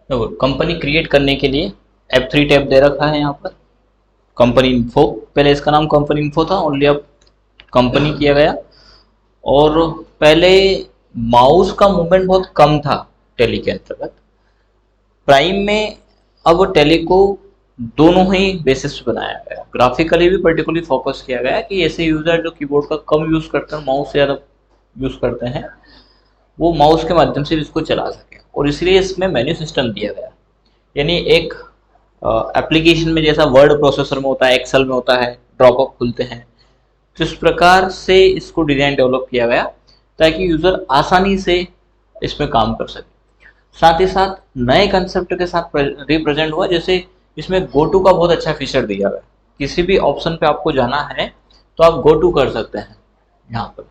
देखो company create करने के लिए F3 टैब दे रखा है यहाँ पर, कंपनी इन्फो, पहले इसका नाम कंपनी इन्फो था, ओनली अब कंपनी किया गया। और पहले माउस का मूवमेंट बहुत कम था टेली के अंतर्गत, प्राइम में अब टेली को दोनों ही बेसिस पे बनाया गया, ग्राफिकली भी पर्टिकुलरली फोकस किया गया कि ऐसे यूजर जो कीबोर्ड का कम यूज करते हैं, माउस से ज़्यादा यूज करते हैं, वो माउस के माध्यम से इसको चला सके, और इसलिए इसमें मेन्यू सिस्टम दिया गया। यानी एक एप्लीकेशन में जैसा वर्ड प्रोसेसर में होता है, एक्सेल में होता है, ड्रॉपअप खुलते हैं, तो इस प्रकार से इसको डिज़ाइन डेवलप किया गया ताकि यूज़र आसानी से इसमें काम कर सके। साथ ही साथ नए कंसेप्ट के साथ रिप्रेजेंट हुआ, जैसे इसमें गो टू का बहुत अच्छा फीचर दिया गया, किसी भी ऑप्शन पे आपको जाना है तो आप गो टू कर सकते हैं यहाँ पर।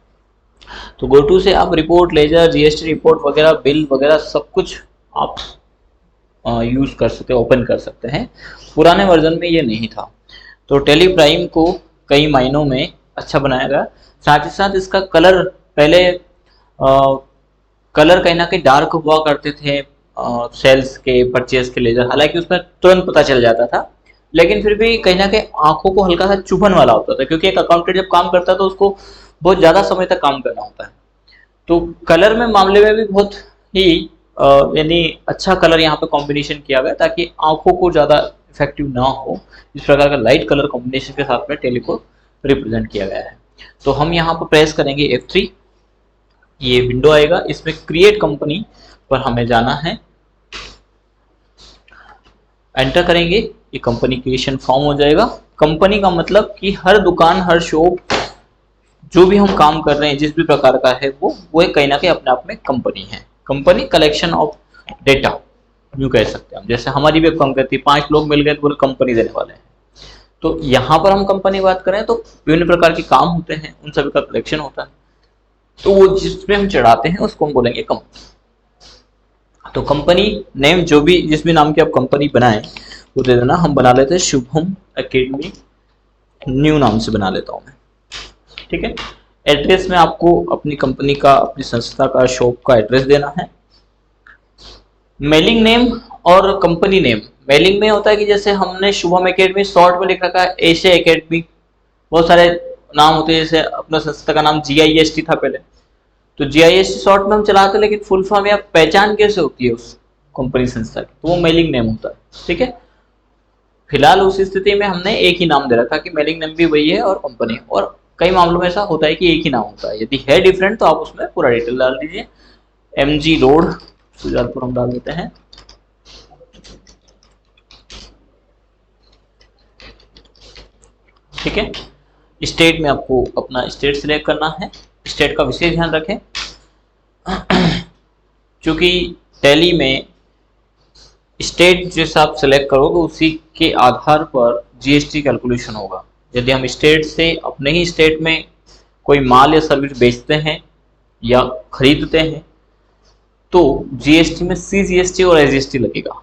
तो गो टू से आप रिपोर्ट, लेजर, जीएसटी रिपोर्ट वगैरह, बिल वगैरह सब कुछ आप यूज़ कर सकते हैं, ओपन कर सकते हैं। पुराने वर्जन में ये नहीं था, तो टेली प्राइम को कई मायनों में अच्छा बनाया गया। साथ ही साथ इसका कलर, पहले कलर कहीं ना कहीं डार्क हुआ करते थे सेल्स के, परचेज के लेजर, हालांकि उसमें तुरंत पता चल जाता था, लेकिन फिर भी कहीं ना कहीं आंखों को हल्का सा चुभन वाला होता था, क्योंकि एक अकाउंटेंट जब काम करता है तो उसको बहुत ज़्यादा समय तक काम करना होता है। तो कलर में मामले में भी बहुत ही यानी अच्छा कलर यहाँ पे कॉम्बिनेशन किया गया ताकि आंखों को ज़्यादा इफेक्टिव ना हो। इस प्रकार का लाइट कलर कॉम्बिनेशन के साथ में टेली को रिप्रेजेंट किया गया है। तो हम यहाँ पर प्रेस करेंगे F3, ये विंडो आएगा, इसमें क्रिएट कंपनी पर हमें जाना है, एंटर करेंगे, ये कंपनी क्रिएशन फॉर्म हो जाएगा। कंपनी का मतलब कि हर दुकान, हर शॉप, जो भी हम काम कर रहे हैं जिस भी प्रकार का है वो कहीं ना कहीं अपने आप में कंपनी है। कंपनी कलेक्शन ऑफ डेटा यूँ कह सकते हैं हम, जैसे हमारी भी फर्म कहती है 5 लोग मिल गए तो पूरे कंपनी देने वाले हैं। तो यहाँ पर हम कंपनी बात करें तो विभिन्न प्रकार के काम होते हैं, उन सभी का कलेक्शन होता है, तो वो जिसमें हम चढ़ाते हैं उसको हम बोलेंगे कंपनी। तो कंपनी नेम जो भी, जिस भी नाम की आप कंपनी बनाएं वो दे देना। हम बना लेते हैं शुभम एकेडमी, न्यू नाम से बना लेता हूँ मैं, ठीक है। एड्रेस में आपको अपनी कंपनी का, अपनी संस्था का, शॉप का एड्रेस देना है। मेलिंग नेम और कंपनी नेम, मेलिंग में होता है कि जैसे हमने शुभम एकेडमी शॉर्ट में लिख रखा है एशिया एकेडमी, बहुत सारे नाम होते हैं, जैसे अपना संस्था का नाम GIST था पहले, तो GIST शॉर्ट में हम चलाते हैं, लेकिन फुल फॉर्म या पहचान कैसे होती है उस कंपनी संस्था की, तो वो मेलिंग नेम होता है, ठीक है। फिलहाल उस स्थिति में हमने एक ही नाम दे रखा कि मेलिंग नेम भी वही है और कंपनी, और कई मामलों में ऐसा होता है कि एक ही नाम होता है, यदि है डिफरेंट तो आप उसमें पूरा डिटेल डाल दीजिए। MG रोड सुजालपुर हम डाल देते हैं, ठीक है। स्टेट में आपको अपना स्टेट सिलेक्ट करना है, स्टेट का विशेष ध्यान रखें क्योंकि टैली में स्टेट जैसा आप सिलेक्ट करोगे उसी के आधार पर GST कैलकुलेशन होगा। यदि हम स्टेट से अपने ही स्टेट में कोई माल या सर्विस बेचते हैं या खरीदते हैं तो GST में CGST और SGST लगेगा,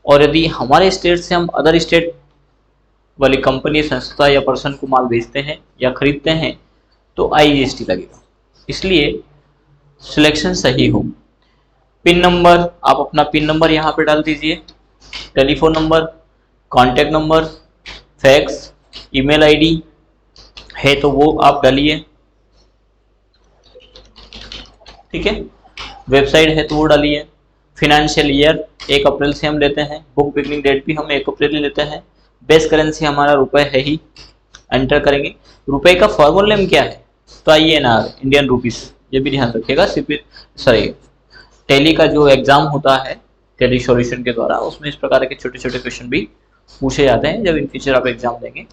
और यदि हमारे स्टेट से हम अदर स्टेट वाली कंपनी, संस्था या पर्सन को माल बेचते हैं या खरीदते हैं तो IGST लगेगा। इसलिए सिलेक्शन सही हो। पिन नंबर, आप अपना पिन नंबर यहाँ पे डाल दीजिए, telephone number, contact number, fax, email ID है तो वो आप डालिए, ठीक है। वेबसाइट है तो वो डालिए। फिनेंशियल ईयर 1 अप्रैल से हम लेते हैं, बुक बिगनिंग डेट भी हम 1 अप्रैल लेते हैं। बेस करेंसी हमारा रुपए है ही, एंटर करेंगे। रुपए का फॉर्मल नेम क्या है तो INR, इंडियन रुपीस, ये भी ध्यान रखिएगा। सॉरी, टैली का जो एग्जाम होता है टैली सॉल्यूशन के द्वारा, उसमें इस प्रकार के छोटे छोटे क्वेश्चन भी पूछे जाते हैं जब इन फ्यूचर आप एग्जाम देंगे,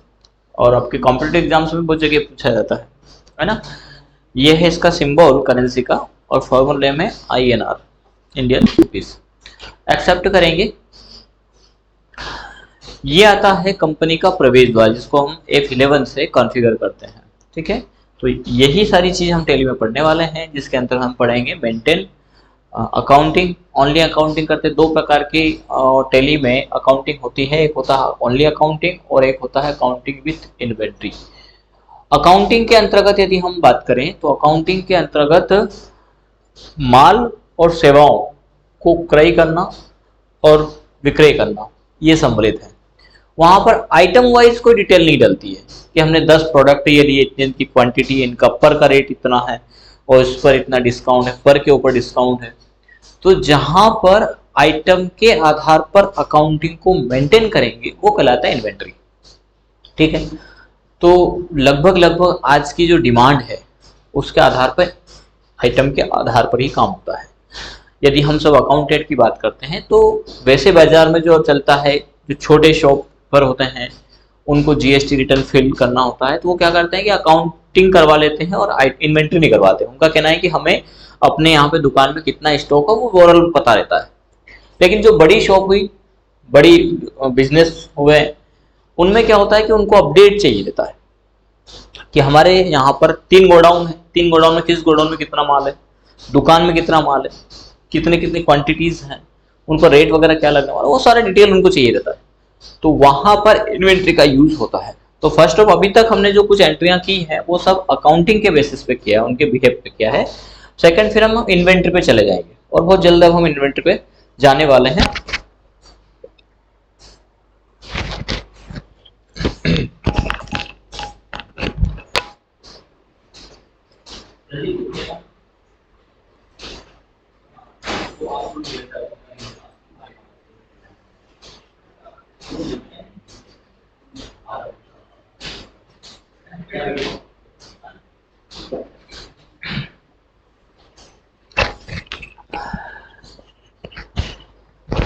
और आपके कॉम्पिटिटिव एग्जाम्स में बहुत जगह पूछा जाता है ना। ये है इसका सिंबल करेंसी का, और फॉर्मल नेम है INR, इंडियन रुपीस। एक्सेप्ट करेंगे। ये आता है कंपनी का प्रवेश द्वार, जिसको हम F11 से कॉन्फ़िगर करते हैं, ठीक है। तो यही सारी चीज हम टैली में पढ़ने वाले हैं, जिसके अंदर हम पढ़ेंगे मेंटेन अकाउंटिंग। ओनली अकाउंटिंग करते हैं, 2 प्रकार की टैली में अकाउंटिंग होती है, एक होता है ओनली अकाउंटिंग और एक होता है अकाउंटिंग विथ इन्वेंट्री। अकाउंटिंग के अंतर्गत यदि हम बात करें तो अकाउंटिंग के अंतर्गत माल और सेवाओं को क्रय करना और विक्रय करना, ये सम्मिलित है। वहां पर आइटम वाइज कोई डिटेल नहीं डलती है कि हमने 10 प्रोडक्ट ये लिए, इतनी की क्वांटिटी, इनका पर का रेट इतना है और इस पर इतना डिस्काउंट है, पर के ऊपर डिस्काउंट है। तो जहां पर आइटम के आधार पर अकाउंटिंग को मेंटेन करेंगे वो कहलाता है इन्वेंट्री। ठीक है, तो लगभग आज की जो डिमांड है उसके आधार पर, आइटम के आधार पर ही काम होता है। यदि हम सब अकाउंटेंट की बात करते हैं तो वैसे बाजार में जो चलता है, जो छोटे शॉप पर होते हैं उनको जीएसटी रिटर्न फिल करना होता है, तो वो क्या करते हैं कि अकाउंटिंग करवा लेते हैं और इन्वेंट्री नहीं करवाते। उनका कहना है कि हमें अपने यहाँ पे दुकान में कितना स्टॉक है वो ओवरऑल पता रहता है। लेकिन जो बड़ी शॉप हुई, बड़ी बिजनेस हुए, उनमें क्या होता है कि उनको अपडेट चाहिए रहता है कि हमारे यहाँ पर 3 गोडाउन है, 3 गोडाउन में किस गोडाउन में कितना माल है, दुकान में कितना माल है, कितनी कितनी क्वांटिटीज हैं, उनको रेट वगैरह क्या लगने वाला, वो सारे डिटेल उनको चाहिए रहता है। तो वहां पर इन्वेंट्री का यूज होता है। तो फर्स्ट ऑफ अभी तक हमने जो कुछ एंट्रियां की है वो सब अकाउंटिंग के बेसिस पे किया है, उनके बिहेव पे किया है। सेकंड फिर हम इन्वेंट्री पे चले जाएंगे और बहुत जल्द अब हम इन्वेंट्री पे जाने वाले हैं।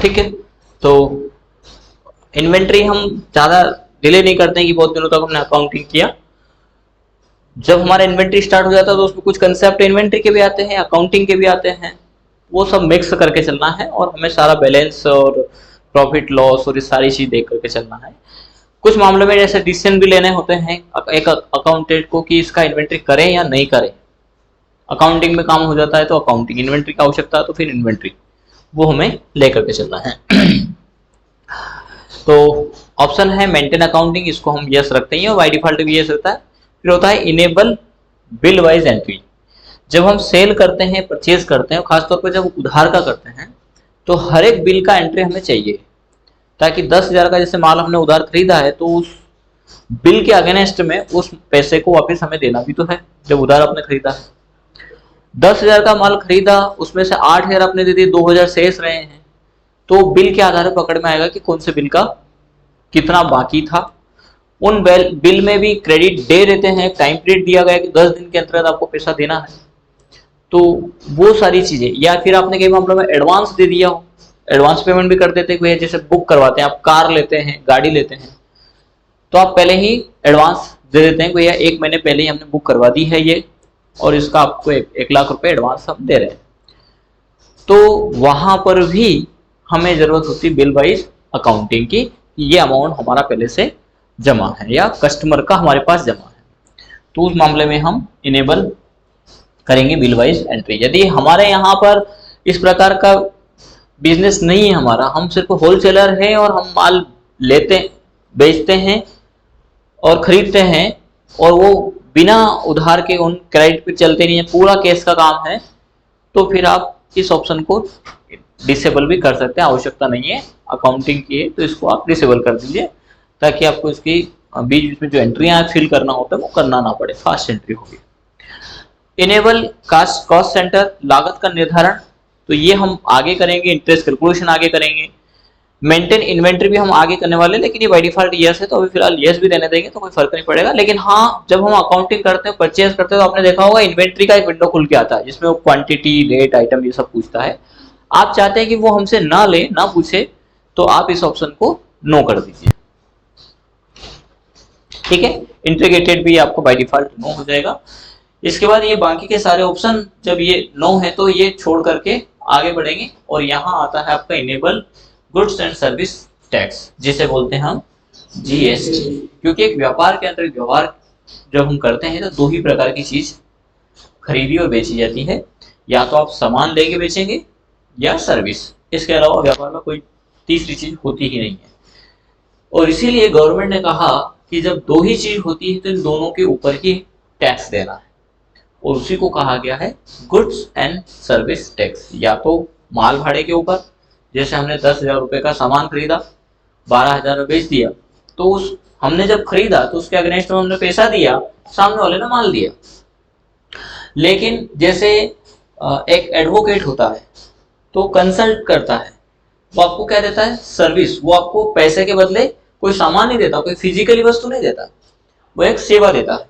ठीक है, तो इन्वेंट्री हम ज्यादा डिले नहीं करते हैं कि बहुत दिनों तक हमने अकाउंटिंग किया। जब हमारा इन्वेंट्री स्टार्ट हो जाता है तो उसमें कुछ कंसेप्ट इन्वेंट्री के भी आते हैं, अकाउंटिंग के भी आते हैं, वो सब मिक्स करके चलना है और हमें सारा बैलेंस और प्रॉफिट लॉस और ये सारी चीज देख करके चलना है। कुछ मामलों में जैसे डिसीजन भी लेने होते हैं एक अकाउंटेंट को कि इसका इन्वेंट्री करें या नहीं करें। अकाउंटिंग में काम हो जाता है तो अकाउंटिंग, इन्वेंट्री की आवश्यकता है तो फिर इन्वेंट्री, वो हमें लेकर के चलना है। तो ऑप्शन है मेंटेन अकाउंटिंग, इसको हम यस रखते हैं और बाय डिफॉल्ट भी यस रहता है। फिर होता है इनेबल बिल वाइज एंट्री। जब हम सेल करते हैं, परचेज करते हैं, खासतौर पर जब उधार का करते हैं तो हर एक बिल का एंट्री हमें चाहिए, ताकि 10,000 का जैसे माल हमने उधार खरीदा है तो उस बिल के अगेंस्ट में उस पैसे को वापस हमें देना भी तो है। जब उधार आपने खरीदा है, 10,000 का माल खरीदा, उसमें से 8,000 आपने दे दिए, 2,000 शेष रहे हैं, तो बिल के आधार पर पकड़ में आएगा कि कौन से बिल का कितना बाकी था। उन बिल में भी क्रेडिट डे रहते हैं, टाइम पीरियड दिया गया कि 10 दिन के अंतर्गत आपको पैसा देना है। तो वो सारी चीजें, या फिर आपने कई मामलों में एडवांस दे दिया हो, एडवांस पेमेंट भी कर देते हैं। जैसे बुक करवाते हैं, आप कार लेते हैं, गाड़ी लेते हैं, तो आप पहले ही एडवांस दे देते हैं, भैया 1 महीने पहले ही हमने बुक करवा दी है ये, और इसका आपको 1 लाख रुपए एडवांस हम दे रहे हैं। तो वहां पर भी हमें जरूरत होती है बिल वाइज अकाउंटिंग की, ये अमाउंट हमारा पहले से जमा है या कस्टमर का हमारे पास जमा है। तो उस मामले में हम इनेबल करेंगे बिल वाइज एंट्री। यदि हमारे यहाँ पर इस प्रकार का बिजनेस नहीं है, हमारा हम सिर्फ होलसेलर है और हम माल लेते, बेचते हैं और खरीदते हैं और वो बिना उधार के उन क्रेडिट पे चलते नहीं है, पूरा कैश का काम है, तो फिर आप इस ऑप्शन को डिसेबल भी कर सकते हैं। आवश्यकता नहीं है अकाउंटिंग की है तो इसको आप डिसेबल कर दीजिए, ताकि आपको इसकी बीच बीच में जो एंट्रियां फिल करना होता है वो करना ना पड़े, फास्ट एंट्री होगी। इनेबल कॉस्ट सेंटर, लागत का निर्धारण, तो ये हम आगे करेंगे, इंटरेस्ट कैलकुलेशन आगे करेंगे। मेंटेन इन्वेंट्री भी हम आगे करने वाले हैं, लेकिन ये बाय डिफॉल्ट यस है तो अभी फिलहाल यस भी रहने देंगे तो कोई फर्क नहीं पड़ेगा। लेकिन हाँ, जब हम अकाउंटिंग करते हैं, परचेज करते हैं, तो आपने देखा होगा इन्वेंट्री का एक विंडो खुल के आता है जिसमें वो क्वांटिटी, रेट, आइटम ये सब पूछता है। आप चाहते हैं कि वो हमसे ना ले, ना पूछे, तो आप इस ऑप्शन को नो कर दीजिए। ठीक है, इंटीग्रेटेड भी आपको बाय डिफॉल्ट नो हो जाएगा। इसके बाद ये बाकी के सारे ऑप्शन जब ये नो है तो ये छोड़ करके आगे बढ़ेंगे और यहाँ आता है आपका enable goods and service tax, जिसे बोलते हैं हम जीएसटी। क्योंकि एक व्यापार के अंदर व्यवहार जब हम करते हैं तो 2 ही प्रकार की चीज खरीदी और बेची जाती है, या तो आप सामान लेके बेचेंगे या सर्विस, इसके अलावा व्यापार में कोई तीसरी चीज होती ही नहीं है। और इसीलिए गवर्नमेंट ने कहा कि जब 2 ही चीज होती है तो इन दोनों के ऊपर ही टैक्स देना है, और उसी को कहा गया है गुड्स एंड सर्विस टैक्स। या तो माल भाड़े के ऊपर जैसे हमने 10,000 रुपये का सामान खरीदा, 12,000 में बेच दिया, तो उस हमने जब खरीदा तो उसके अगेंस्ट में हमने पैसा दिया, सामने वाले ने माल दिया। लेकिन जैसे एक एडवोकेट होता है तो कंसल्ट करता है, वो आपको क्या देता है, सर्विस। वो आपको पैसे के बदले कोई सामान नहीं देता, कोई फिजिकली वस्तु नहीं देता, वो एक सेवा देता है।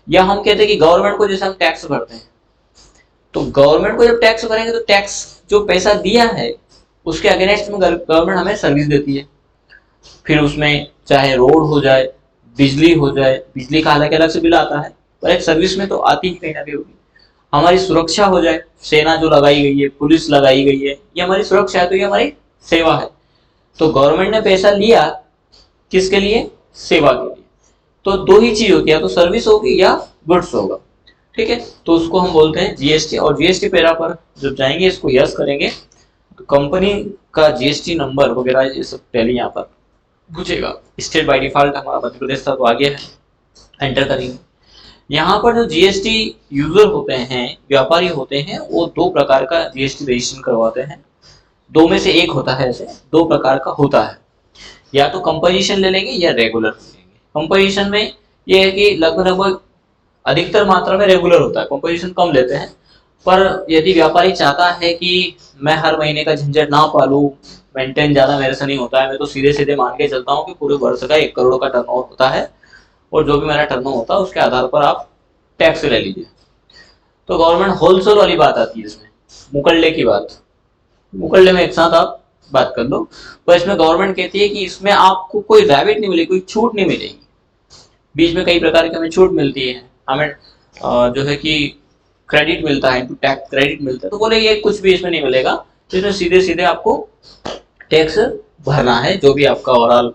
या हम कहते हैं कि गवर्नमेंट को जैसे हम टैक्स भरते हैं, तो गवर्नमेंट को जब टैक्स भरेंगे तो टैक्स जो पैसा दिया है उसके अगेंस्ट में गवर्नमेंट हमें सर्विस देती है। फिर उसमें चाहे रोड हो जाए, बिजली हो जाए, बिजली का हालांकि अलग से बिल आता है, पर एक सर्विस में तो आती ही कहीं ना कहीं होगी। हमारी सुरक्षा हो जाए, सेना जो लगाई गई है, पुलिस लगाई गई है, ये हमारी सुरक्षा है, तो ये हमारी सेवा है। तो गवर्नमेंट ने पैसा लिया किसके लिए, सेवा के लिए। तो दो ही चीज होती है, या तो सर्विस होगी या गुड्स होगा, ठीक है। तो उसको हम बोलते हैं जीएसटी। और जीएसटी पैरा पर जब जाएंगे, इसको यस करेंगे तो कंपनी का जीएसटी नंबर वगैरह ये सब पहले यहाँ पर पूछेगा। स्टेट बाय डिफॉल्ट हमारा मध्य प्रदेश था तो आगे है, एंटर करेंगे। यहाँ पर जो जीएसटी यूजर होते हैं, व्यापारी होते हैं, वो दो प्रकार का जीएसटी रजिस्ट्रेशन करवाते हैं। दो में से एक होता है, ऐसे दो प्रकार का होता है, या तो कंपोजिशन ले लेंगे या रेगुलर ले लेंगे। कंपोजिशन में ये है कि लगभग अधिकतर मात्रा में रेगुलर होता है, कंपोजिशन कम लेते हैं। पर यदि व्यापारी चाहता है कि मैं हर महीने का झंझट ना पालूं, मेंटेन ज्यादा मेरे से नहीं होता है, मैं तो सीधे सीधे मान के चलता हूँ कि पूरे वर्ष का 1 करोड़ का टर्नओवर होता है और जो भी मेरा टर्नओवर होता है उसके आधार पर आप टैक्स ले लीजिए, तो गवर्नमेंट होलसेल वाली बात आती है इसमें, मुकल्ले की बात। मुकल्ले में एक साथ आप बात कर लो, पर इसमें गवर्नमेंट कहती है कि इसमें आपको कोई रैबिट नहीं मिलेगी, कोई छूट नहीं मिलेगी। बीच में कई प्रकार की हमें छूट मिलती है, हमें जो है कि क्रेडिट मिलता है, टैक्स क्रेडिट मिलता है, तो बोले ये कुछ भी इसमें नहीं मिलेगा। तो इसमें सीधे सीधे आपको टैक्स भरना है, जो भी आपका ओवरऑल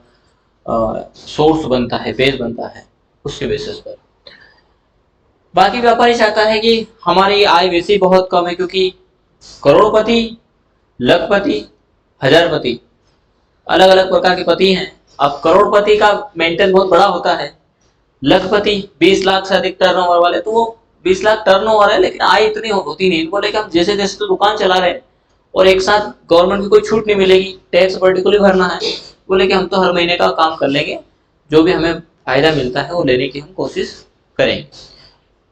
सोर्स बनता है, बेस बनता है, उसके बेसिस पर। बाकी व्यापारी चाहता है कि हमारी आय वैसे ही बहुत कम है, क्योंकि करोड़पति, लखपति, हजारपति अलग अलग प्रकार के पति हैं। अब करोड़पति का मेंटेन बहुत बड़ा होता है, लखपति 20 लाख से अधिक टर्नओवर वाले, तो वो 20 लाख टर्नओवर है लेकिन आय इतनी होती नहीं। बोले कि हम जैसे जैसे तो दुकान चला रहे हैं और एक साथ गवर्नमेंट की कोई छूट नहीं मिलेगी, टैक्स पर्टिकुलर भरना है। बोले कि हम तो हर महीने का काम कर लेंगे, जो भी हमें फायदा मिलता है वो लेने की हम कोशिश करेंगे।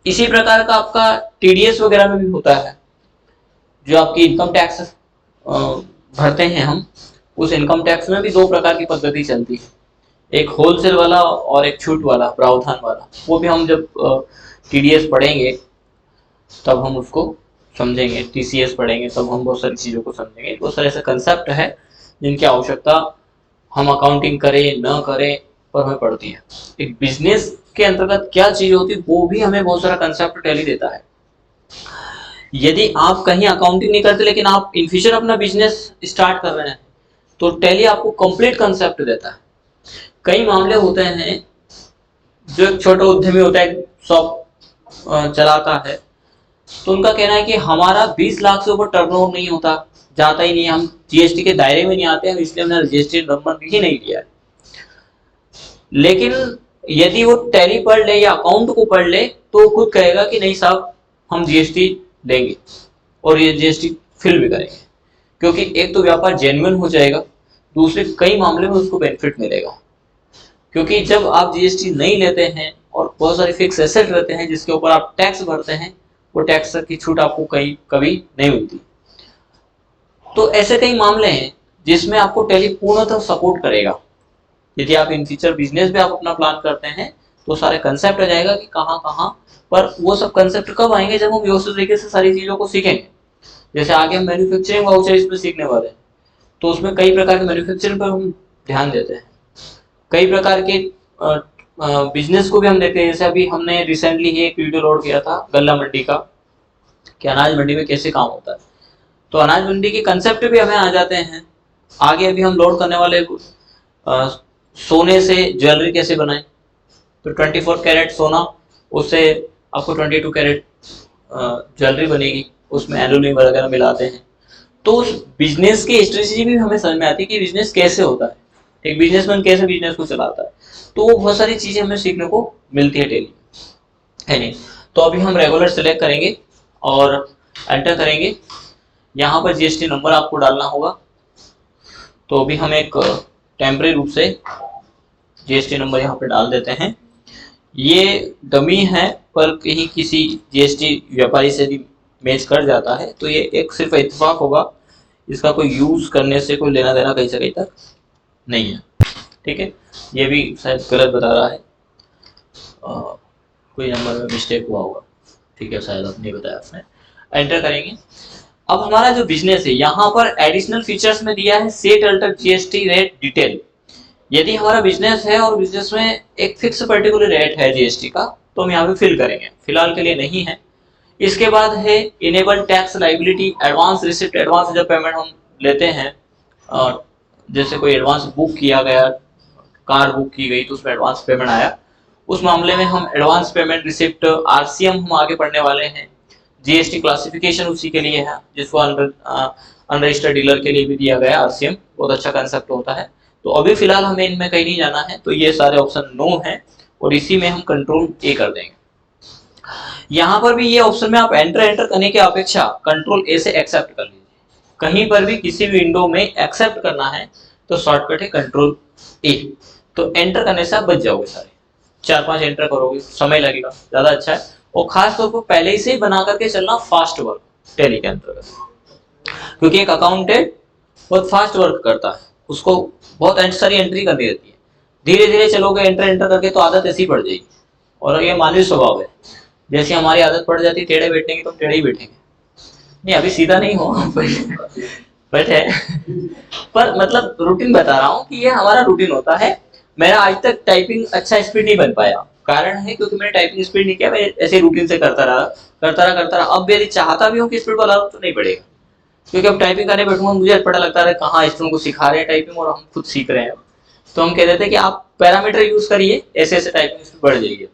इसी प्रकार का आपका टीडीएस वगैरह में भी होता है, जो आपकी इनकम टैक्स भरते हैं हम, उस इनकम टैक्स में भी दो प्रकार की पद्धति चलती है, एक होलसेल वाला और एक छूट वाला, प्रावधान वाला। वो भी हम जब टीडीएस पढ़ेंगे तब हम उसको समझेंगे, टीसीएस पढ़ेंगे तब हम बहुत सारी चीज़ों को समझेंगे। बहुत सारे ऐसे कंसेप्ट है जिनकी आवश्यकता हम अकाउंटिंग करें न करें पर हमें पड़ती है। एक बिजनेस के अंतर्गत क्या चीज होती है वो भी हमें बहुत सारा कंसेप्ट टैली देता है। यदि आप कहीं अकाउंटिंग नहीं करते लेकिन आप इन फ्यूचर अपना बिजनेस स्टार्ट कर रहे हैं, तो टैली आपको कंप्लीट कंसेप्ट देता है। कई मामले होते हैं, जो एक छोटा उद्यमी होता है, शॉप चलाता है, तो उनका कहना है कि हमारा 20 लाख से ऊपर टर्नओवर नहीं होता, जाता ही नहीं, हम जीएसटी के दायरे में नहीं आते हैं, इसलिए हमने रजिस्ट्रेशन नंबर ही नहीं लिया है। लेकिन यदि वो टैली पढ़ ले या अकाउंट को पढ़ ले तो खुद कहेगा कि नहीं साहब हम जीएसटी देंगे और ये जीएसटी फिल भी करेंगे, क्योंकि एक तो व्यापार जेन्युइन हो जाएगा, दूसरे कई मामले में उसको बेनिफिट मिलेगा। क्योंकि जब आप जीएसटी नहीं लेते हैं और बहुत सारे फिक्स एसेट रहते हैं जिसके ऊपर आप टैक्स भरते हैं, वो टैक्स की छूट आपको कहीं कभी नहीं मिलती। तो ऐसे कई मामले हैं जिसमें आपको टैली पूर्णतः सपोर्ट करेगा। यदि आप इन फ्यूचर बिजनेस में आप अपना प्लान करते हैं तो सारे कंसेप्ट आ जाएगा कि कहाँ कहाँ पर। वो सब कंसेप्ट कब आएंगे, जब हम व्यवस्थित तरीके से सारी चीजों को सीखेंगे। जैसे आगे हम मैन्युफैक्चरिंग वाउचर इसमें सीखने वाले हैं, तो उसमें कई प्रकार के मैन्युफैक्चरिंग पर हम ध्यान देते हैं, कई प्रकार के बिजनेस को भी हम देखते हैं। जैसे अभी हमने रिसेंटली ही एक वीडियो लोड किया था गल्ला मंडी का, कि अनाज मंडी में कैसे काम होता है, तो अनाज मंडी के कंसेप्ट भी हमें आ जाते हैं। आगे अभी हम लोड करने वाले सोने से ज्वेलरी कैसे बनाएं, तो 24 कैरेट सोना, उससे आपको 22 कैरेट ज्वेलरी बनेगी, उसमें एल्यूमिनियम वगैरह मिलाते हैं। तो उस बिजनेस की स्ट्रेटेजी भी हमें समझ में आती है कि बिजनेस कैसे होता है, एक बिजनेसमैन कैसे बिजनेस को चलाता है। तो वो बहुत सारी चीजें हमें सीखने को मिलती है डेली, है नहीं। तो अभी हम रेगुलर सेलेक्ट करेंगे और एंटर करेंगे। यहाँ पर जीएसटी नंबर आपको डालना होगा, तो अभी हम एक टेम्परेरी रूप से जीएसटी नंबर यहाँ पे डाल देते हैं। ये डमी है, पर कहीं किसी जीएसटी व्यापारी से भी मैच कर जाता है तो ये एक सिर्फ इत्तेफाक होगा, इसका कोई यूज करने से कोई लेना देना कहीं से कहीं तक नहीं है। ठीक है, ये भी शायद गलत बता रहा है, कोई नंबर में मिस्टेक हुआ होगा। ठीक है, शायद आपने बताया, आपने एंटर करेंगे। अब हमारा जो बिजनेस है यहाँ पर एडिशनल फीचर्स में दिया है set alter GST rate detail. यदि हमारा बिजनेस है और बिजनेस में एक फिक्स पर्टिकुलर रेट है जीएसटी का तो हम यहाँ पे फिल करेंगे, फिलहाल के लिए नहीं है। इसके बाद है enable tax liability advance receipt. Advance जब पेमेंट हम लेते हैं, जैसे कोई एडवांस बुक किया गया, कार बुक की गई तो उसमें एडवांस पेमेंट आया, उस मामले में हम एडवांस पेमेंट रिसिप्ट, आरसीएम हम आगे पढ़ने वाले हैं। जीएसटी क्लासिफिकेशन उसी के लिए है जिसको अनरजिस्टर्ड डीलर के लिए भी दिया गया आरसीएम, बहुत अच्छा कंसेप्ट होता है। तो अभी फिलहाल हमें इनमें कहीं नहीं जाना है, तो ये सारे ऑप्शन नो है और इसी में हम कंट्रोल ए कर देंगे। यहाँ पर भी ये ऑप्शन में आप एंटर करने की अपेक्षा कंट्रोल ए से एक्सेप्ट कर लीजिए। कहीं पर भी किसी भी विंडो में एक्सेप्ट करना है तो शॉर्टकट है कंट्रोल ए, तो एंटर करने से आप बच जाओगे। सारे 4-5 एंटर करोगे, समय लगेगा, ज्यादा अच्छा है। और खास तौर पर पहले से ही बना करके चलना फास्ट वर्क टैली के अंतर्गत, क्योंकि एक अकाउंटेंट बहुत फास्ट वर्क करता है, उसको बहुत सारी एंट्री करनी रहती है। धीरे धीरे चलोगे एंटर करके तो आदत ऐसी पड़ जाएगी, और ये मानवीय स्वभाव है, जैसे हमारी आदत पड़ जाती है टेढ़े बैठने की तो हम टेढ़े ही बैठेंगे। नहीं, अभी सीधा नहीं हो बट है पर मतलब रूटीन बता रहा हूँ कि ये हमारा रूटीन होता है। मेरा आज तक टाइपिंग अच्छा स्पीड नहीं बन पाया, कारण है क्योंकि मैंने टाइपिंग स्पीड नहीं किया, मैं ऐसे रूटीन से करता रहा। अब यदि चाहता भी हूँ कि स्पीड बढ़ा तो नहीं बढ़ेगा, क्योंकि अब टाइपिंग करने बैठूंगा मुझे पता लगता है कहाँ स्टूडेंट को सिखा रहे हैं टाइपिंग और हम खुद सीख रहे हैं। तो हम कह देते हैं कि आप पैरामीटर यूज करिए, ऐसे ऐसे टाइपिंग स्पीड बढ़ जाएगी।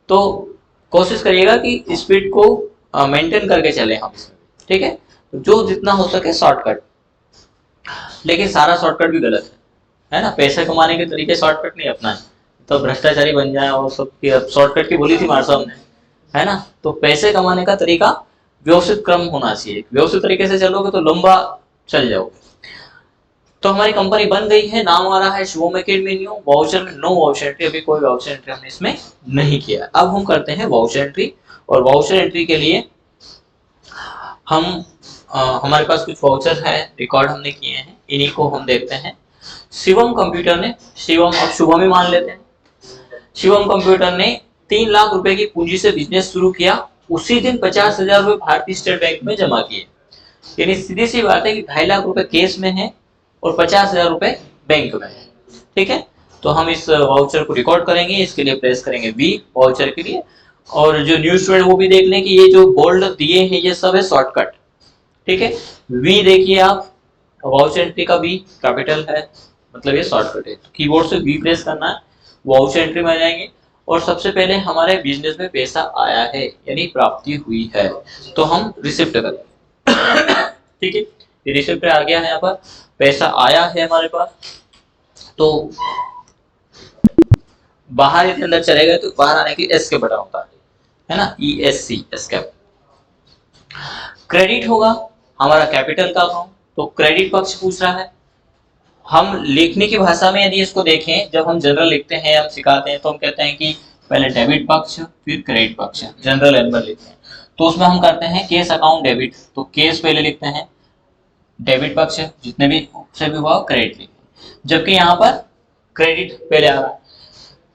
तो कोशिश करिएगा कि स्पीड को मेंटेन करके चले हम इसमें। ठीक है, जो जितना हो सके शॉर्टकट, लेकिन सारा शॉर्टकट भी गलत है ना। पैसे कमाने के तरीके शॉर्टकट नहीं अपनाए तो भ्रष्टाचारी बन जाए, और सब शॉर्टकट की बोली थी मार साहब ने, है ना। तो पैसे कमाने का तरीका व्यवस्थित क्रम होना चाहिए, व्यवस्थित तरीके से चलोगे तो लंबा चल जाओगे। तो हमारी कंपनी बन गई है, नाम आ रहा है शुभम एकेडमी न्यू। वाउचर में नो वाउचर एंट्री, अभी कोई वाउचर एंट्री हमने इसमें नहीं किया। अब हम करते हैं वाउचर एंट्री, और वाउचर एंट्री के लिए हम हमारे पास कुछ वाउचर है, रिकॉर्ड हमने किए हैं, इन्हीं को हम देखते हैं। शिवम कंप्यूटर ने, शिवम अब शुभम ही मान लेते हैं, शिवम कंप्यूटर ने 3 लाख रुपए की पूंजी से बिजनेस शुरू किया, उसी दिन 50,000 रुपए भारतीय स्टेट बैंक में जमा किए। यानी सीधी सी बात है कि 2.5 लाख रुपए केस में है और 50,000 रुपए बैंक में है। ठीक है, तो हम इस वाउचर को रिकॉर्ड करेंगे, इसके लिए प्रेस करेंगे वी वाउचर के लिए। और जो न्यू स्टूडेंट वो भी देख लें कि ये जो बोल्ड दिए हैं ये सब है शॉर्टकट। ठीक है, वी देखिए आप, वाउचर एंट्री का वी कैपिटल है, मतलब ये शॉर्टकट है। तो कीबोर्ड से वी प्रेस करना है, वाउचर एंट्री में आ जाएंगे, और सबसे पहले हमारे बिजनेस में पैसा आया है यानी प्राप्ति हुई है, तो हम रिसिप्ट करेंगे। ठीक है, ये रिसिप्ट आ गया है, यहाँ पर पैसा आया है हमारे पास। तो बाहर यदि अंदर चले गए तो बाहर आने की एस के बटन होता है ना, ESC एस्केप। क्रेडिट होगा हमारा कैपिटल का अकाउंट, तो क्रेडिट पक्ष पूछ रहा है। हम लिखने की भाषा में यदि इसको देखें, जब हम जनरल लिखते हैं, हम सिखाते हैं तो हम कहते हैं कि पहले डेबिट पक्ष फिर क्रेडिट पक्ष, जनरल एनबल लिखते हैं। तो उसमें हम करते हैं केस अकाउंट डेबिट, तो केस पहले लिखते हैं, डेबिट पक्ष जितने भी से भी हुआ क्रेडिट लिखते, जबकि यहाँ पर क्रेडिट पहले आ रहा है।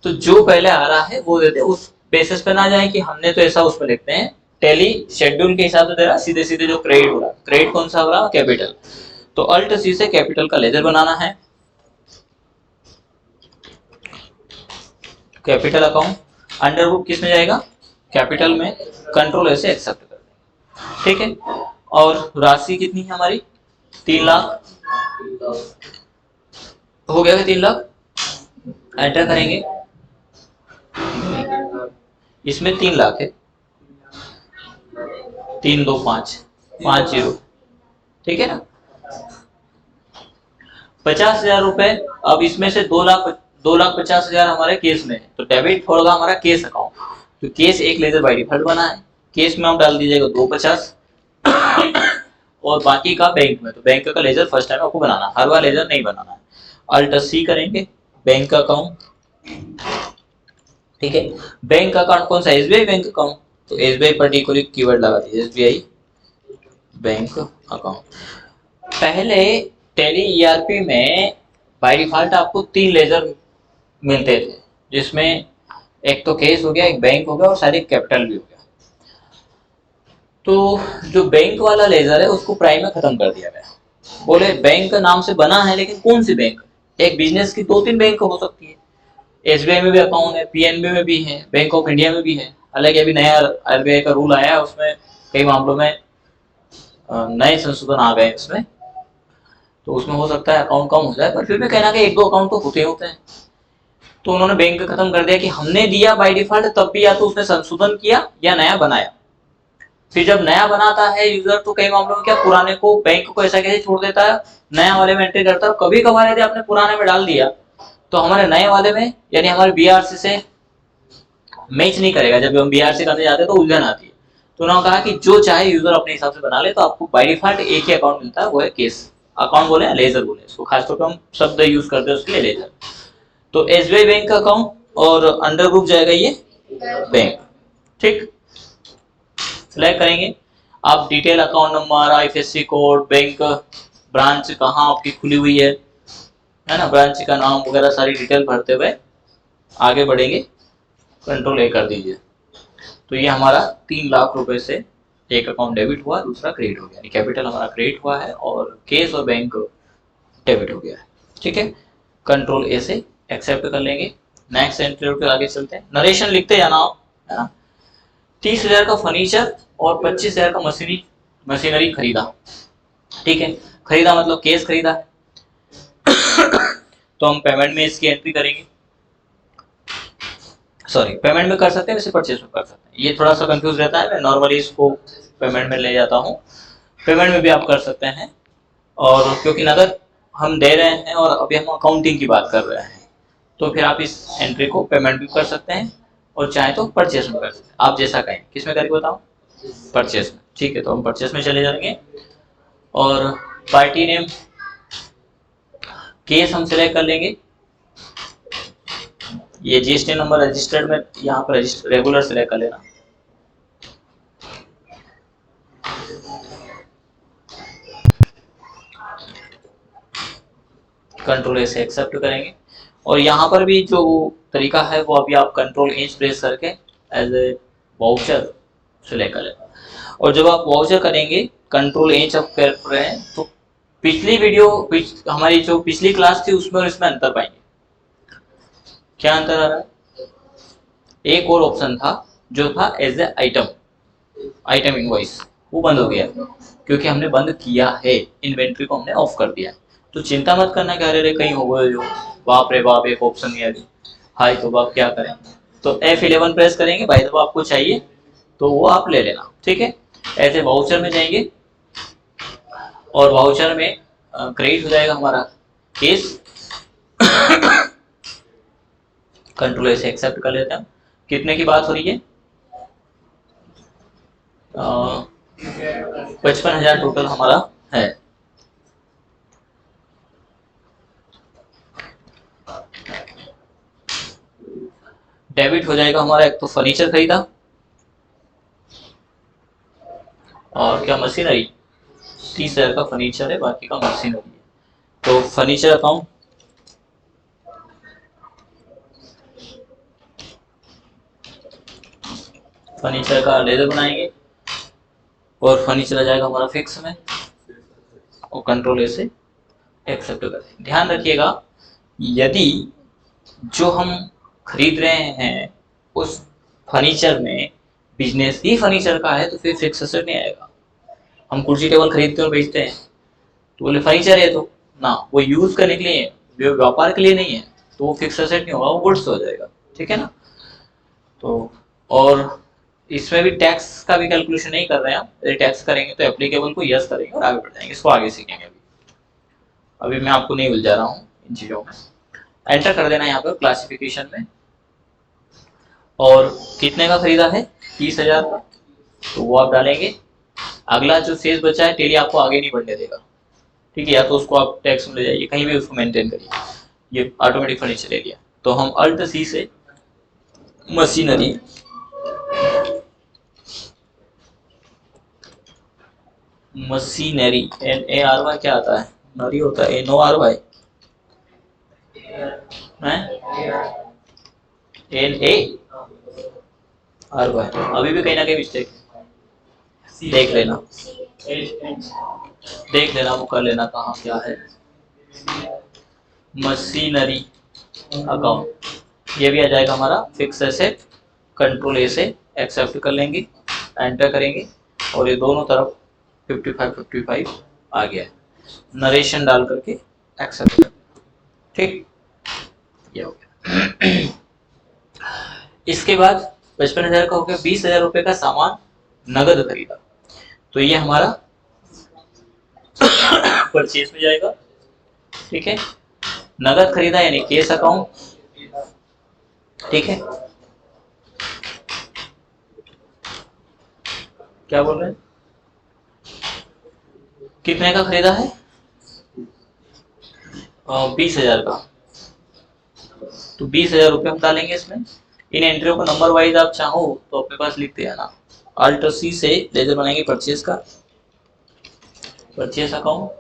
तो जो पहले आ रहा है वो देते, उस बेसिस पे ना जाए कि हमने तो ऐसा उसमें लिखते हैं, टैली शेड्यूल के हिसाब से दे रहा, सीधे सीधे जो क्रेडिट हो रहा है, क्रेडिट कौन सा हो रहा है, कैपिटल। तो अल्ट सी से कैपिटल का लेजर बनाना है, कैपिटल अकाउंट, अंडर रूप किस में जाएगा, कैपिटल में, कंट्रोल ऐसे एक्सेप्ट कर देंगे। ठीक है, और राशि कितनी है हमारी, 3 लाख हो गया, 3 लाख एंटर करेंगे, इसमें 3 लाख है, 3 2 5 5 0। ठीक है ना, 50,000 रुपए। अब इसमें से 2,50,000 हमारे केस में है, तो डेबिट होगा हमारा केस अकाउंट, तो केस एक लेजर बाय डिफॉल्ट बना है, केस में हम डाल दीजिएगा 250 और बाकी का बैंक में। तो बैंक का लेजर फर्स्ट टाइम आपको बनाना है, हर बार लेजर नहीं बनाना है। अल्ट सी करेंगे, बैंक अकाउंट, ठीक है। बैंक अकाउंट कौन सा, एसबीआई बैंक अकाउंट, तो एसबीआई पर्टिकुलर कीवर्ड लगा दीजिए, एसबीआई बैंक अकाउंट। पहले टैली ईआरपी में बाय डिफॉल्ट आपको 3 लेजर मिलते थे, जिसमें एक तो केस हो गया, एक बैंक हो गया और शायद एक कैपिटल भी हो गया। तो जो बैंक वाला लेजर है उसको प्राइम में खत्म कर दिया गया। बोले बैंक नाम से बना है, लेकिन कौन सी बैंक, एक बिजनेस की 2-3 बैंक हो सकती है। एसबीआई में भी अकाउंट है, पीएनबी में भी है, बैंक ऑफ इंडिया में भी है। हालांकि अभी नया आरबीआई का रूल आया है, उसमें कई मामलों में नए संशोधन आ गए इसमें, तो उसमें हो सकता है अकाउंट कम हो जाए, पर फिर भी कहना कि 1-2 अकाउंट तो होते होते हैं। तो उन्होंने बैंक खत्म कर दिया कि हमने दिया बाय डिफॉल्ट, तब भी या तो उसने संशोधन किया या नया बनाया। फिर जब नया बनाता है यूजर, तो कई मामलों में क्या पुराने को, बैंक को ऐसा कैसे छोड़ देता है, नया वाले में एंट्री करता है। कभी कभार यदि आपने पुराने में डाल दिया तो हमारे नए वाले में, यानी हमारे बीआरसी से मैच नहीं करेगा। जब हम बीआरसी करने जाते हैं तो उलझन आती है। तो उन्होंने कहा कि जो चाहे यूजर अपने हिसाब से बना ले, तो आपको बाय डिफॉल्ट एक ही अकाउंट मिलता है, वो है केस अकाउंट बोले या लेजर बोले, इसको खासतौर पर हम शब्द यूज करते हैं उसके लिए, लेजर। तो एसबीआई बैंक का अकाउंट और अंडर ग्रुप जाएगा ये बैंक, ठीक। सिलेक्ट करेंगे आप detail, account number, IFSC code, bank, branch कहाँ आपकी खुली हुई है ना, ब्रांच का नाम वगैरह सारी डिटेल भरते हुए आगे बढ़ेंगे। कंट्रोल ए कर दीजिए। तो ये हमारा 3 लाख रुपए से एक अकाउंट डेबिट हुआ, दूसरा क्रेडिट हो गया, यानी कैपिटल हमारा क्रेडिट हुआ है और केस और बैंक डेबिट हो गया है, ठीक है। कंट्रोल ए से एक्सेप्ट कर लेंगे। नेक्स्ट एंट्री पे आगे चलते हैं। नरेशन लिखते जाना है ना। 30,000 का फर्नीचर और 25,000 का मशीनरी खरीदा, ठीक है। खरीदा मतलब केस खरीदा है। तो हम पेमेंट में इसकी एंट्री करेंगे, सॉरी पेमेंट में कर सकते हैं, वैसे परचेज में कर सकते हैं। ये थोड़ा सा कंफ्यूज रहता है, मैं नॉर्मली इसको पेमेंट में ले जाता हूँ। पेमेंट में भी आप कर सकते हैं, और क्योंकि नगद हम दे रहे हैं और अभी हम अकाउंटिंग की बात कर रहे हैं, तो फिर आप इस एंट्री को पेमेंट भी कर सकते हैं और चाहे तो परचेस में कर सकते हैं। आप जैसा कहें, किस में करके बताओ, परचेस में, ठीक है। तो हम परचेस में चले जाएंगे और पार्टी नेम केस हम सिलेक्ट कर लेंगे। ये जीएसटी नंबर रजिस्टर्ड में यहाँ पर रेगुलर सिलेक्ट कर लेना। कंट्रोल ए से एक्सेप्ट करेंगे और यहाँ पर भी जो तरीका है वो अभी आप कंट्रोल एच प्रेस करके एज ए वाउचर सिलेक्ट कर लेना। और जब आप वाउचर करेंगे, कंट्रोल एच आप कर रहे हैं, तो पिछली वीडियो हमारी जो पिछली क्लास थी उसमें और इसमें अंतर पाएंगे। क्या अंतर आ रहा है, एक और ऑप्शन था जो था एज ए आइटम इनवॉइस, वो बंद हो गया क्योंकि हमने बंद किया है, इन्वेंट्री को हमने ऑफ कर दिया है। तो चिंता मत करना कि अरे कहीं हो गए जो, बाप रे बाप एक ऑप्शन नहीं आ रही, हाई तो बाप क्या करें। तो F11 प्रेस करेंगे, भाई जब आपको चाहिए तो वो आप ले लेना, ठीक है। ऐसे वाउचर में जाएंगे और वाउचर में क्रेडिट हो जाएगा हमारा केस। कंट्रोल ऐसे एक्सेप्ट कर लेते हैं। कितने की बात हो रही है, 55,000 टोटल हमारा है। डेबिट हो जाएगा हमारा, एक तो फर्नीचर खरीदा और क्या मशीनरी, 30,000 का फर्नीचर है, बाकी का मशीनरी है। तो फर्नीचर अकाउंट, फर्नीचर का लेजर बनाएंगे और फर्नीचर आ जाएगा हमारा फिक्स में और कंट्रोल ए से एक्सेप्ट करें। ध्यान रखिएगा, यदि जो हम खरीद रहे हैं उस फर्नीचर में बिजनेस ही फर्नीचर का है, तो फिर फिक्स एसेट नहीं आएगा। हम कुर्सी टेबल खरीदते और बेचते हैं तो बोले फर्नीचर है, तो ना वो यूज करने के लिए, व्यापार के लिए नहीं है, तो वो फिक्स एसेट नहीं होगा, वो गुड्स हो जाएगा, ठीक है ना। तो और इसमें भी टैक्स का भी कैलकुलेशन नहीं कर रहे हैं हम, यदि टैक्स करेंगे तो एप्लीकेबल को यस करेंगे और आगे बढ़ जाएंगे। इसको आगे सीखेंगे, अभी मैं आपको नहीं उलझा रहा हूँ इन चीजों में। एंटर कर देना यहाँ पर क्लासिफिकेशन में, और कितने का खरीदा है, 30,000 का, तो वो आप डालेंगे। अगला जो शेष बचा है टेली आपको आगे नहीं बढ़ने देगा, ठीक है, या तो उसको आप टैक्स में ले जाइए, कहीं भी उसको मेंटेन करिए, ये ऑटोमेटिक फर्नीचर ले लिया। तो हम अल्ट सी से मशीनरी, मशीनरी NARY क्या आता है, नरी होता है NORY, NARY, अभी भी कहीं ना कहीं मिस्टेक, देख लेना, देख लेना, वो कर लेना कहाँ क्या है। मशीनरी अकाउंट, ये भी आ जाएगा हमारा फिक्स एसेट, कंट्रोल ए से एक्सेप्ट कर लेंगे, एंटर करेंगे, और ये दोनों तरफ 55 आ गया है, नरेशन डाल करके एक्सेप्ट कर, ठीक, ये हो गया। इसके बाद 55,000 का हो गया, 20,000 रुपए का सामान नगद खरीदा, तो ये हमारा परचेज में जाएगा, ठीक है, नगद खरीदा यानी केस अकाउंट, ठीक है, क्या बोल रहे हैं, कितने का खरीदा है, 20,000 का, तो 20,000 रुपये हम डालेंगे इसमें। इन एंट्रियों को नंबर वाइज आप चाहो तो अपने पास लिखते हैं ना, अल्ट सी से लेजर बनाएंगे परचेज का, परचेज अकाउंट,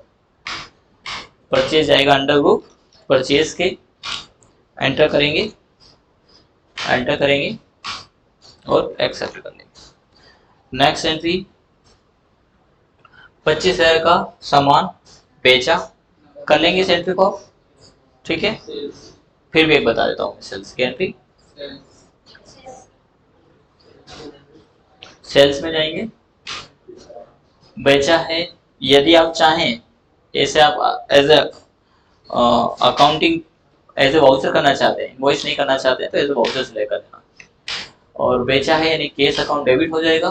परचेज जाएगा अंडर ग्रुप परचेज के, एंटर करेंगे, एंटर करेंगे और एक्सेप्ट कर लेंगे। नेक्स्ट एंट्री 25,000 का सामान बेचा, कर लेंगे इस एंट्री को, ठीक है, फिर भी एक बता देता हूँ सेल्स की एंट्री, सेल्स में जाएंगे, बेचा है, यदि आप चाहें ऐसे आप as a accounting as a voucher करना चाहते हैं, इनवॉइस नहीं करना चाहते हैं तो एज ए वाउचर से लेकर देना, और बेचा है यानी केस अकाउंट डेबिट हो जाएगा,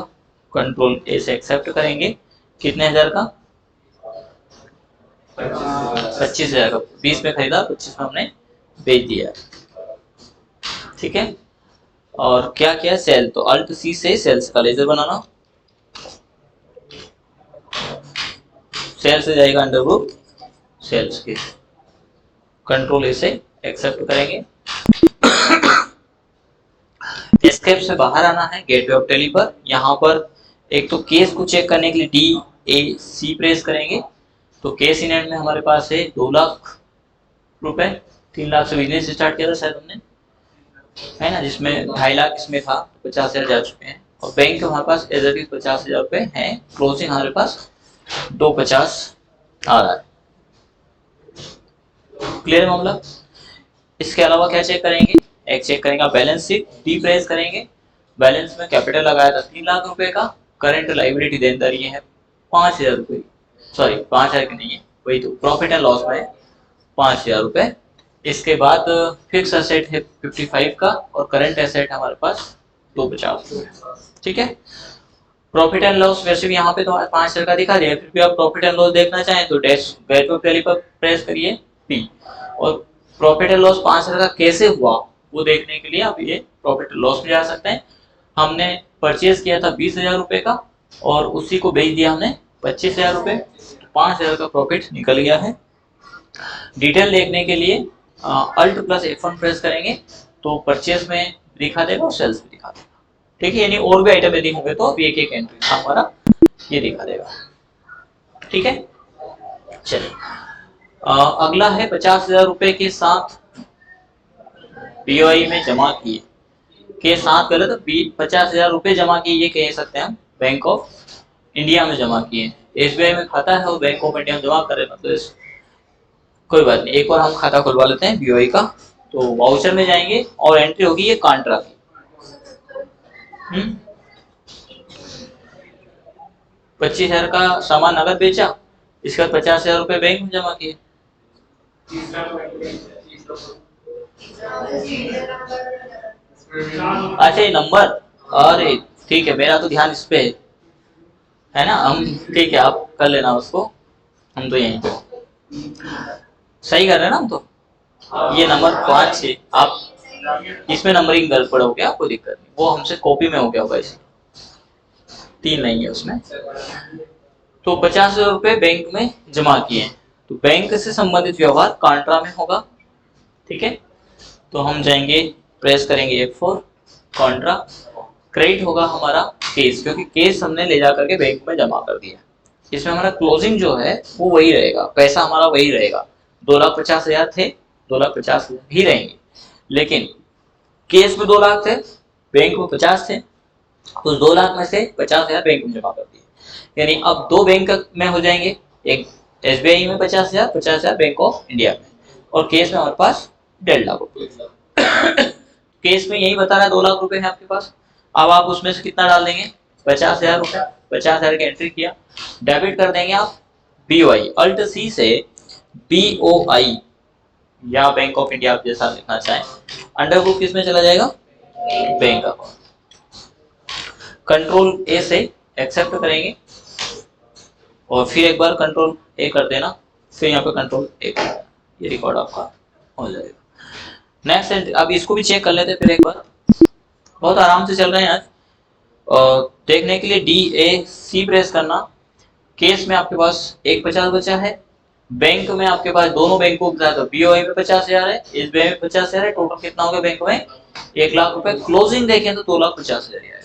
कंट्रोल ए से एक्सेप्ट करेंगे, कितने हजार का, 25,000 का, 20 में खरीदा, 25 में हमने बेच दिया, ठीक है, और क्या किया, सेल, तो अल्ट सी से सेल्स का लेजर बनाना, सेल से जाएगा अंडर ग्रुप सेल्स के, कंट्रोल ए से एक्सेप्ट करेंगे, एस्केप से बाहर आना है, गेटवे ऑफ टेली पर, यहाँ पर एक तो केस को चेक करने के लिए DAC प्रेस करेंगे, तो केस इन हैंड में हमारे पास है 2 लाख रुपए, 3 लाख से बिजनेस स्टार्ट किया था शायद हमने, है ना, जिसमें 2.5 लाख इसमें था, 50,000 जा चुके हैं, और बैंक के हमारे पास एज इट इज 50,000 रुपए है, क्लोजिंग हमारे पास 250 आ रहा है, क्लियर है मामला। इसके अलावा क्या चेक करेंगे, एक चेक करेंगे बैलेंस शीट, डी प्रेस करेंगे, बैलेंस में कैपिटल लगाया था 3 लाख रुपए का, करंट लाइबिलिटी देनदारी है 5,000 रुपए, सॉरी 5,000 की नहीं है, वही तो प्रॉफिट एंड लॉस में 5,000 रुपए। इसके बाद फिक्स एसेट है 55 का, और करंट एसेट हमारे पास 250, ठीक है। प्रॉफिट एंड लॉस वैसे भी यहाँ पे तो 5,000 का दिखा दिया, फिर भी आप प्रॉफिट एंड लॉस देखना चाहें तो डैश गेटवे ऑफ टेली पर प्रेस करिए P, और प्रॉफिट एंड लॉस 5,000 का कैसे हुआ वो देखने के लिए आप ये प्रॉफिट एंड लॉस में जा सकते हैं। हमने परचेज किया था 20,000 रुपए का, और उसी को बेच दिया हमने 25,000 रुपए, 5,000 का प्रॉफिट निकल गया है। डिटेल देखने के लिए अल्ट प्लस F1 प्रेस करेंगे तो परचेज में दिखा देगा और सेल्स में दिखा देगा, ठीक है, यानी और भी आइटम यदि होंगे तो अब एक एक एंट्री हमारा ये दिखा देगा, ठीक है। चलिए अगला है 50,000 रुपए के साथ BOI में जमा किए के साथ, गलत, 50,000 रुपए जमा किए ये कह सकते हैं हम, बैंक ऑफ इंडिया में जमा किए, SBI में खाता है और बैंक ऑफ इंडिया में जमा करे, मतलब कोई बात नहीं, एक बार हम खाता खुलवा लेते हैं BOI का। तो वाउचर में जाएंगे और एंट्री होगी ये कांट्रा की, 25,000 का सामान नगद बेचा, इसका 50,000 रुपए बैंक में जमा किए, अच्छा ये नंबर, अरे ठीक है, मेरा तो ध्यान इस पे है ना, हम ठीक है, आप कर लेना उसको, हम तो यहीं पे सही कर रहे हैं ना हम तो, ये नंबर 5 है, आप इसमें नंबरिंग गड़बड़ हो गया, कोई दिक्कत नहीं, वो हमसे कॉपी में हो गया होगा इसे, 3 नहीं है उसमें। तो 50,000 रुपए बैंक में जमा किए हैं, तो बैंक से संबंधित व्यवहार कॉन्ट्रा में होगा। ठीक है, तो हम जाएंगे, प्रेस करेंगे F4, कॉन्ट्रा। क्रेडिट होगा हमारा केस, क्योंकि केस हमने ले जा करके बैंक में जमा कर दिया। इसमें हमारा क्लोजिंग जो है वो वही रहेगा, पैसा हमारा वही रहेगा। 2,50,000 थे, 2,50,000 ही रहेंगे, लेकिन केस में 2 लाख थे, बैंक में 50 थे, तो 2 लाख में से 50,000 बैंक में जमा कर दिए। यानी अब 2 बैंक में हो जाएंगे, एक SBI में 50,000, 50,000 बैंक ऑफ इंडिया में, और केस में हमारे पास 1.5 लाख रुपए। केस में यही बता रहा है 2 लाख रुपए है आपके पास। अब आप उसमें से कितना डाल देंगे, 50,000 रुपए। 50,000 की एंट्री किया, डेबिट कर देंगे आप BOI, अल्ट C से BOI या बैंक ऑफ इंडिया, आप जैसा लिखना चाहें। अंडर ग्रुप किसमें चला जाएगा, बैंक अकाउंट। कंट्रोल A से एक्सेप्ट करेंगे, और फिर एक बार कंट्रोल A कर देना, फिर यहाँ पे कंट्रोल A कर देना, ये रिकॉर्ड आपका हो जाएगा। नेक्स्ट, अब इसको भी चेक कर लेते हैं फिर एक बार। बहुत आराम से चल रहे हैं आज। देखने के लिए DAC प्रेस करना। केस में आपके पास 1,50 बचा है, बैंक में आपके पास दोनों बैंकों के साथ BOI में 50,000 है, SBI में 50,000 है, टोटल कितना हो गया बैंक में 1 लाख रुपए। क्लोजिंग देखें तो 2,50,000 आएगा।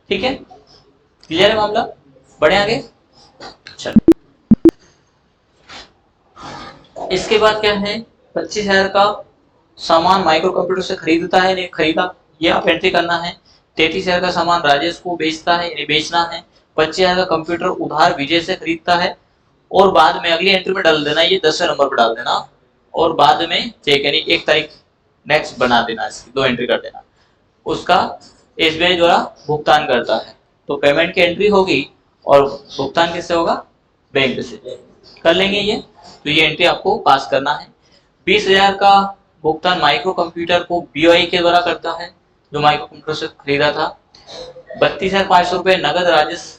ठीक है, क्लियर है मामला, बढ़े आगे। चलो, इसके बाद क्या है, 25,000 का सामान माइक्रो कंप्यूटर से खरीदता है, नहीं खरीदा, ये आप एंट्री करना है। 33,000 का सामान राजेश को बेचता है, यानी बेचना है। 25,000 का कंप्यूटर उधार विजय से खरीदता है, और बाद में अगली एंट्री में डाल देना, ये 10वें नंबर पर डाल देना, और बाद में चेक यानी 1 तारीख नेक्स्ट बना देना, इसकी 2 एंट्री कर देना। उसका SBI द्वारा भुगतान करता है, तो पेमेंट की एंट्री होगी, और भुगतान किससे होगा, बैंक से कर लेंगे ये। तो ये एंट्री आपको पास करना है। 20,000 का भुगतान माइक्रो कंप्यूटर को BOI के द्वारा करता है, जो माइक्रो कंप्यूटर से खरीदा था। 32,500 रुपए नगद राजेश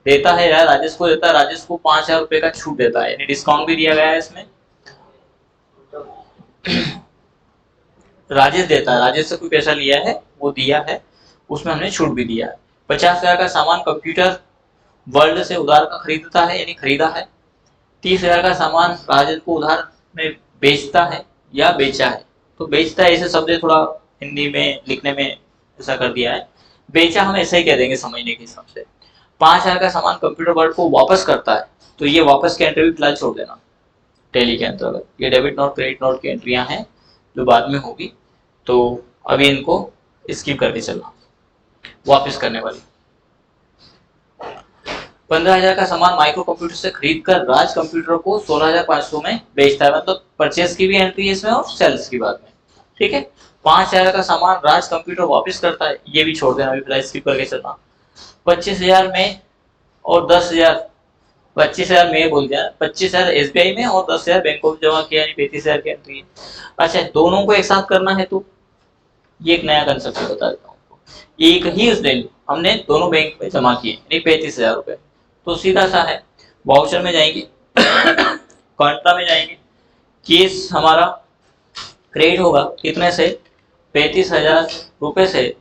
देता है, या राजेश को देता है। राजेश को 5,000 रुपए का छूट देता है, यानी डिस्काउंट भी दिया गया है इसमें। राजेश देता है, राजेश से कोई पैसा लिया है वो दिया है, उसमें हमने छूट भी दिया है। 50,000 का सामान कंप्यूटर वर्ल्ड से उधार का खरीदता है, यानी खरीदा है। 30,000 का सामान राजेश को उधार में बेचता है या बेचा है, तो बेचता है ऐसे शब्द थोड़ा हिंदी में लिखने में ऐसा कर दिया है, बेचा हम ऐसा ही कह देंगे समझने के हिसाब से। 5,000 का सामान कंप्यूटर वर्ल्ड को वापस करता है, तो ये वापस की एंट्री भी फिलहाल छोड़ देना टैली के अंतर्गत। ये डेबिट नोट क्रेडिट नोट की एंट्रियां हैं जो बाद में होगी, तो अभी इनको स्किप करके चलना। वापस करने वाली 15,000 का सामान माइक्रो कंप्यूटर से खरीद कर राज कंप्यूटर को 16,500 में बेचता है, मतलब परचेस की भी एंट्री है इसमें और सेल्स की बात में। ठीक है, 5,000 का सामान राज कंप्यूटर वापस करता है, ये भी छोड़ देना, अभी फिलहाल स्किप करके चलना। 25,000 में और 10,000, 25,000 में बोल दिया, 25,000 SBI में और 10,000 बैंक ऑफ जमा किया, यानी 35,000 की एंट्री है। अच्छा, दोनों को एक साथ करना है, तो ये एक नया कंसेप्ट बता देता हूँ आपको। एक ही उस दिन हमने दोनों बैंक में जमा किए, यानी 35,000 रुपए, तो सीधा सा है, वाउचर में जाएंगे, कॉन्ट्रा में जाएंगे, केस हमारा क्रेडिट होगा कितने से, 35,000 रुपए से,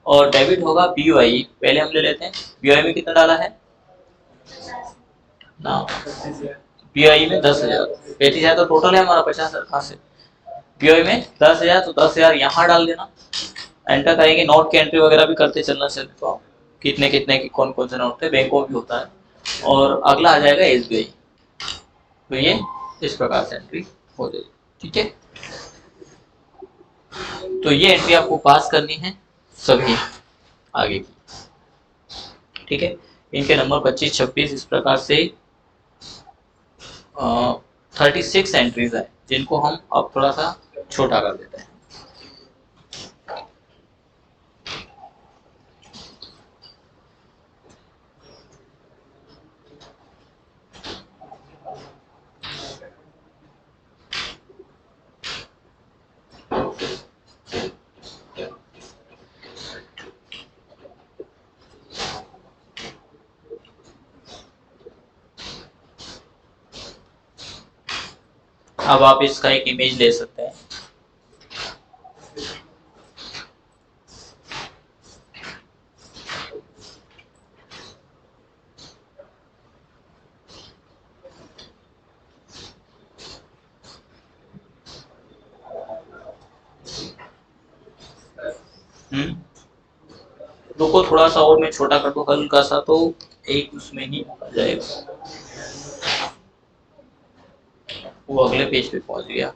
और डेबिट होगा BOI। पहले हम ले लेते हैं, BOI में कितना डाला है ना, BOI में 10,000, 35,000 तो टोटल है हमारा, 50,000 कहाँ से, BOI में 10,000, तो 10,000 यहाँ डाल देना, एंटर करेंगे। नोट की एंट्री वगैरह भी करते चलना चल, तो कितने कितने की कौन कौन से नोट थे, बैंकों में भी होता है। और अगला आ जाएगा SBI, तो ये इस प्रकार से एंट्री हो जाएगी। ठीक है, तो ये एंट्री आपको पास करनी है सभी आगे की। ठीक है, इनके नंबर 25, 26 इस प्रकार से 36 एंट्रीज है, जिनको हम अब थोड़ा सा छोटा कर देते हैं। अब आप इसका एक इमेज ले सकते हैं। हम्म, रुको थोड़ा सा और मैं छोटा कर दूं हल्का सा, तो एक उसमें ही आ जाएगा। वो अगले पेज पे पहुंच गया।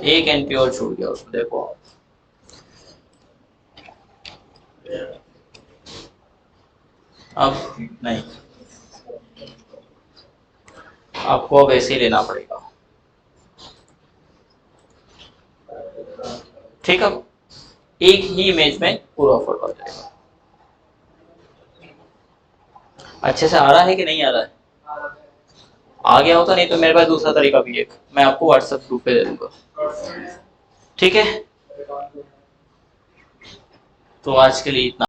एक एनपी और छूट गया उसमें, देखो आप। अब नहीं, आपको अब ऐसे ही लेना पड़ेगा। ठीक है, एक ही इमेज में पूरा फोटो आ जाएगा। अच्छे से आ रहा है कि नहीं आ रहा है? आ गया होता, नहीं तो मेरे पास दूसरा तरीका भी है एक, मैं आपको व्हाट्सएप ग्रुप पे दे दूंगा। ठीक है, तो आज के लिए इतना।